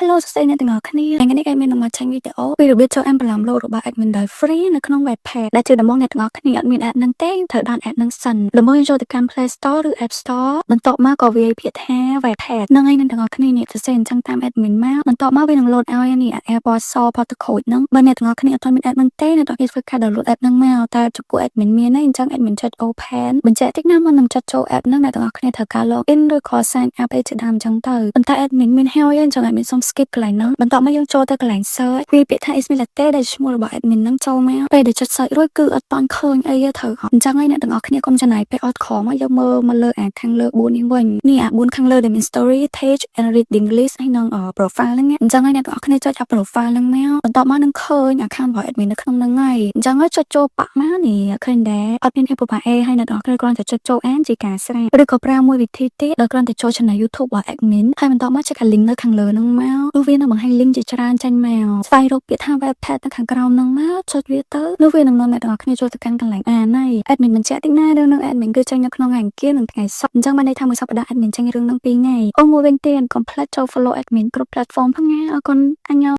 Hello សួស្តីអ្នកទាំងអស់គ្នាថ្ងៃនេះadmin នឹងមកចេញវីដេអូពីរបៀបចូល M5 លោករបស់ admin ដោយ free នៅក្នុង Wattpad ដែលជាដំបូងអ្នកទាំងអស់គ្នាអត់មាន app ហ្នឹងទេត្រូវដោន app ហ្នឹងសិនល្មើចូលទៅកាន់ Play Store ឬ App Store បន្ទាប់មកក៏វាយពាក្យថា Wattpad ហ្នឹងហើយអ្នកទាំងអស់គ្នានេះសរសេរអញ្ចឹងតាម admin មកបន្ទាប់មកវានឹង load ឲ្យនេះ app ពណ៌សផតខូចហ្នឹងបើអ្នកទាំងអស់គ្នាអត់ទាន់មាន app ហ្នឹងទេអ្នកទាំងអស់គ្នាធ្វើការ download app ហ្នឹងមកតែចំពោះ admin មានហើយអញ្ចឹង admin ចុច open បញ្ជាក់តិចណាមុននឹងចុចចូល app ហ្នឹងអ្នកទាំងអស់គ្នាត្រូវការ login ឬក៏ sign up អីជាដើមអញ្ចឹងទៅប៉ុន្តែ admin មានហើយអញ្ចឹង admin សុំ skip កន្លែងហ្នឹងបន្ទាប់មកយើងចូលទៅកន្លែង search វាពាក្យថា Ismail Latte ដែលឈ្មោះរបស់ admin ហ្នឹងចូលមកពេលដែលចុច search រួចគឺអត់តាន់ឃើញអីទេត្រូវអត់អញ្ចឹងហើយអ្នកទាំងអស់គ្នាកុំចំណាយពេលអត់ក្រមកយកមើលមកលើអាខាងលើ4នេះវិញនេះអា4ខាងលើដែលមាន story page and reading list ហើយនឹង profile ហ្នឹងអញ្ចឹងហើយអ្នកទាំងអស់គ្នាចុច profile ហ្នឹងមកបន្ទាប់មកនឹងឃើញ account របស់ admin នៅក្នុងហ្នឹងហើយអញ្ចឹងហើយចុចចូលបាក់មកនេះឃើញដែរអត់មាន info អីហើយអ្នកទាំងអស់គ្នាគ្រាន់តែចុចចូលអានជាការស្រាប់ឬក៏ប្រើមួយវិធីទៀតដោយគ្រាន់តែចូល channel YouTube របស់ admin ហើយបន្ទាប់មកចុច link នៅខាងលើហ្នឹងមកនោះវានឹងបង្ហាញ link ជាច្រើនចេញមកស្វែងរកពាក្យថា Wattpad នៅខាងក្រោមហ្នឹងមកចុចវាទៅនោះវានឹងនាំអ្នកទាំងអស់គ្នាចូលទៅកាន់កន្លែងអានហើយ admin បញ្ជាក់តិចណារឿងនឹង admin គឺចេញនៅក្នុងថ្ងៃអង្គារនិងថ្ងៃសុក្រអញ្ចឹងបានន័យថាមួយសប្តាហ៍ admin ចេញរឿងនឹង2ថ្ងៃអូមួយវិញទៀតកុំភ្លេចចូល follow admin គ្រប់ platform ផងណាអរគុណអញ្ញ